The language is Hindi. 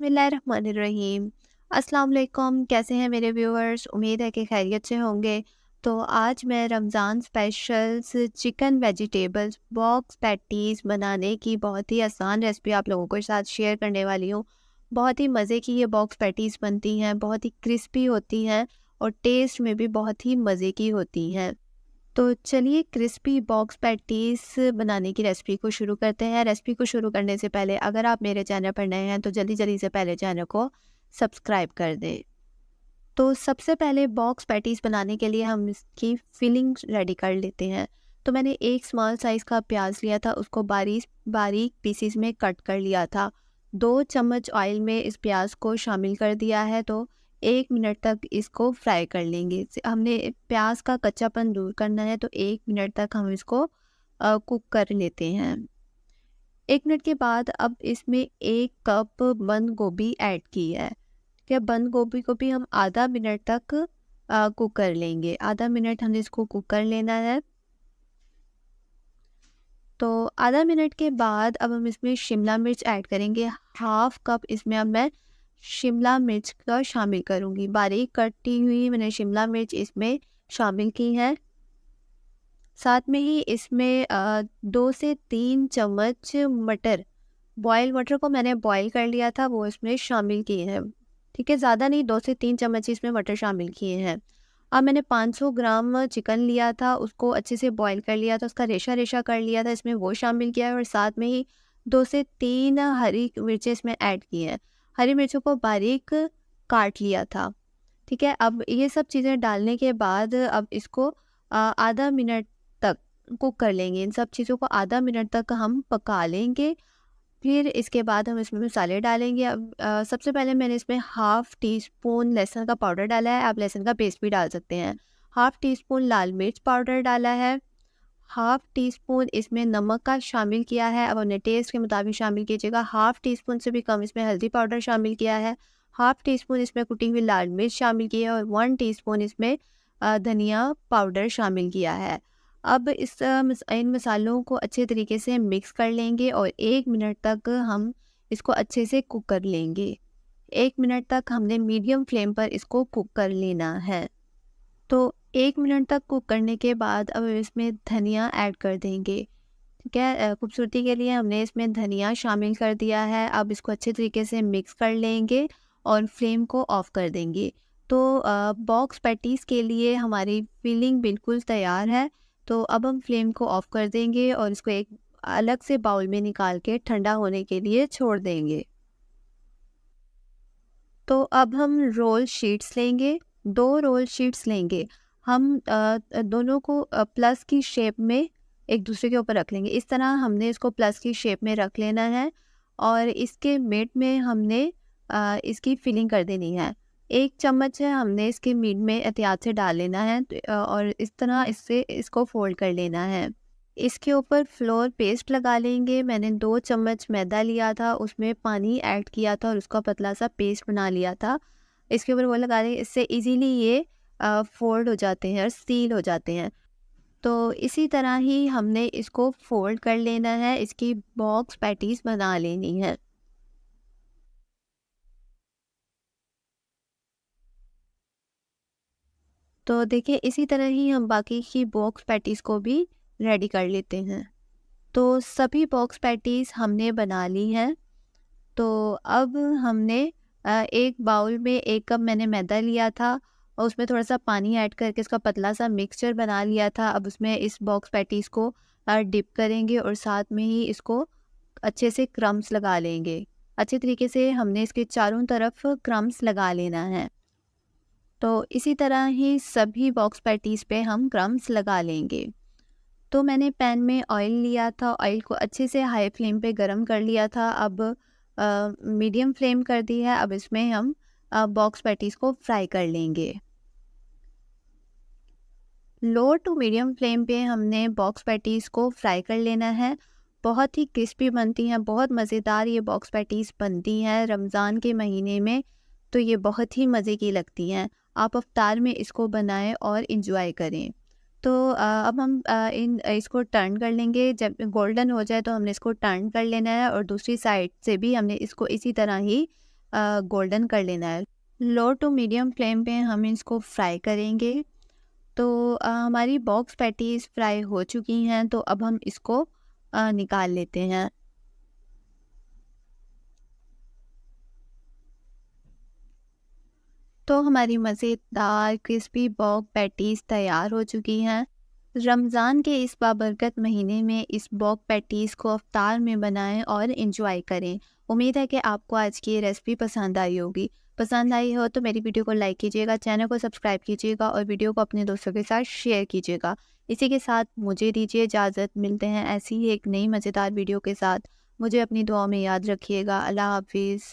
बिस्मिल्लाहिर्रहमानिर्रहीम। अस्सलाम वालेकुम, कैसे हैं मेरे व्यूअर्स? उम्मीद है कि खैरियत से होंगे। तो आज मैं Ramzan specials chicken vegetables box patties बनाने की बहुत ही आसान रेसिपी आप लोगों के साथ शेयर करने वाली हूँ। बहुत ही मज़े की ये बॉक्स पैटीज़ बनती हैं, बहुत ही क्रिस्पी होती हैं और टेस्ट में भी बहुत ही मज़े की होती हैं। तो चलिए क्रिस्पी बॉक्स पैटीज़ बनाने की रेसिपी को शुरू करते हैं। रेसिपी को शुरू करने से पहले अगर आप मेरे चैनल पर नए हैं तो जल्दी-जल्दी से पहले चैनल को सब्सक्राइब कर दें। तो सबसे पहले बॉक्स पैटीज़ बनाने के लिए हम इसकी फिलिंग रेडी कर लेते हैं। तो मैंने एक स्मॉल साइज़ का प्याज लिया था, उसको बारीक बारीक पीसेस में कट कर लिया था। 2 चम्मच ऑयल में इस प्याज को शामिल कर दिया है, तो 1 मिनट तक इसको फ्राई कर लेंगे। हमने प्याज का कच्चापन दूर करना है, तो 1 मिनट तक हम इसको कुक कर लेते हैं। 1 मिनट के बाद अब इसमें 1 कप बंद गोभी ऐड की है। क्या बंद गोभी को भी हम आधा मिनट तक कुक कर लेंगे। आधा मिनट हमने इसको कुक कर लेना है। तो आधा मिनट के बाद अब हम इसमें शिमला मिर्च ऐड करेंगे। हाफ कप इसमें अब मैं शिमला मिर्च का शामिल करूँगी। बारीक कटी हुई मैंने शिमला मिर्च इसमें शामिल की है। साथ में ही इसमें 2 से 3 चम्मच मटर, बॉयल मटर को मैंने बॉयल कर लिया था, वो इसमें शामिल किए हैं। ठीक है, ज़्यादा नहीं, 2 से 3 चम्मच इसमें मटर शामिल किए हैं। अब मैंने 500 ग्राम चिकन लिया था, उसको अच्छे से बॉयल कर लिया था, उसका रेशा-रेशा कर लिया था, इसमें वो शामिल किया है और साथ में ही 2 से 3 हरी मिर्चें इसमें ऐड की हैं। हरी मिर्चों को बारीक काट लिया था। ठीक है, अब ये सब चीज़ें डालने के बाद अब इसको आधा मिनट तक कुक कर लेंगे। इन सब चीज़ों को आधा मिनट तक हम पका लेंगे। फिर इसके बाद हम इसमें मसाले डालेंगे। अब सबसे पहले मैंने इसमें हाफ़ टी स्पून लहसुन का पाउडर डाला है, आप लहसुन का पेस्ट भी डाल सकते हैं। हाफ़ टी स्पून लाल मिर्च पाउडर डाला है, हाफ़ टी स्पून इसमें नमक का शामिल किया है, अब अपने टेस्ट के मुताबिक शामिल कीजिएगा। हाफ़ टी स्पून से भी कम इसमें हल्दी पाउडर शामिल किया है, हाफ़ टी स्पून इसमें कुटी हुई लाल मिर्च शामिल की है और 1 टीस्पून इसमें धनिया पाउडर शामिल किया है। अब इन मसालों को अच्छे तरीके से मिक्स कर लेंगे और 1 मिनट तक हम इसको अच्छे से कुक कर लेंगे। 1 मिनट तक हमने मीडियम फ्लेम पर इसको कुक कर लेना है। तो 1 मिनट तक कुक करने के बाद अब इसमें धनिया ऐड कर देंगे। ठीक है, खूबसूरती के लिए हमने इसमें धनिया शामिल कर दिया है। अब इसको अच्छे तरीके से मिक्स कर लेंगे और फ्लेम को ऑफ कर देंगे। तो बॉक्स पैटीज़ के लिए हमारी फिलिंग बिल्कुल तैयार है। तो अब हम फ्लेम को ऑफ कर देंगे और इसको एक अलग से बाउल में निकाल के ठंडा होने के लिए छोड़ देंगे। तो अब हम रोल शीट्स लेंगे, 2 रोल शीट्स लेंगे। हम दोनों को प्लस की शेप में एक दूसरे के ऊपर रख लेंगे। इस तरह हमने इसको प्लस की शेप में रख लेना है और इसके मिड में हमने इसकी फिलिंग कर देनी है। 1 चम्मच है, हमने इसके मिड में एहतियात से डाल लेना है, और इस तरह इससे इसको फ़ोल्ड कर लेना है। इसके ऊपर फ्लोर पेस्ट लगा लेंगे। मैंने 2 चम्मच मैदा लिया था, उसमें पानी ऐड किया था और उसका पतला सा पेस्ट बना लिया था। इसके ऊपर वो लगा देंगे, इससे इजीली ये फोल्ड हो जाते हैं और सील हो जाते हैं। तो इसी तरह ही हमने इसको फोल्ड कर लेना है, इसकी बॉक्स पैटीज़ बना लेनी है। तो देखिए इसी तरह ही हम बाकी की बॉक्स पैटीज़ को भी रेडी कर लेते हैं। तो सभी बॉक्स पैटीज़ हमने बना ली हैं। तो अब हमने एक बाउल में 1 कप मैंने मैदा लिया था और उसमें थोड़ा-सा पानी ऐड करके इसका पतला सा मिक्सचर बना लिया था। अब उसमें इस बॉक्स पैटीज़ को डिप करेंगे और साथ में ही इसको अच्छे से क्रम्स लगा लेंगे। अच्छे तरीके से हमने इसके चारों तरफ क्रम्स लगा लेना है। तो इसी तरह ही सभी बॉक्स पैटीज़ पे हम क्रम्स लगा लेंगे। तो मैंने पैन में ऑयल लिया था, ऑयल को अच्छे से हाई फ्लेम पे गरम कर लिया था। अब मीडियम फ्लेम कर दी है। अब इसमें हम बॉक्स पैटीज़ को फ्राई कर लेंगे। लो टू मीडियम फ्लेम पे हमने बॉक्स पैटीज़ को फ्राई कर लेना है। बहुत ही क्रिस्पी बनती हैं, बहुत मज़ेदार ये बॉक्स पैटीज़ बनती हैं रमज़ान के महीने में, तो ये बहुत ही मज़े की लगती हैं। आप इफ्तार में इसको बनाएं और इन्जॉय करें। तो अब हम इसको टर्न कर लेंगे। जब गोल्डन हो जाए तो हमने इसको टर्न कर लेना है और दूसरी साइड से भी हमने इसको इसी तरह ही गोल्डन कर लेना है। लो टू मीडियम फ्लेम पे हम इसको फ्राई करेंगे। तो हमारी बॉक्स पैटीज़ फ्राई हो चुकी हैं, तो अब हम इसको निकाल लेते हैं। तो हमारी मज़ेदार क्रिस्पी बॉक पैटीज़ तैयार हो चुकी हैं। रमज़ान के इस बाबरकत महीने में इस बॉक पैटीज़ को इफ्तार में बनाएं और इंजॉय करें। उम्मीद है कि आपको आज की ये रेसिपी पसंद आई होगी। पसंद आई हो तो मेरी वीडियो को लाइक कीजिएगा, चैनल को सब्सक्राइब कीजिएगा और वीडियो को अपने दोस्तों के साथ शेयर कीजिएगा। इसी के साथ मुझे दीजिए इजाज़त, मिलते हैं ऐसी ही एक नई मज़ेदार वीडियो के साथ। मुझे अपनी दुआ में याद रखिएगा। अल्लाह हाफिज़।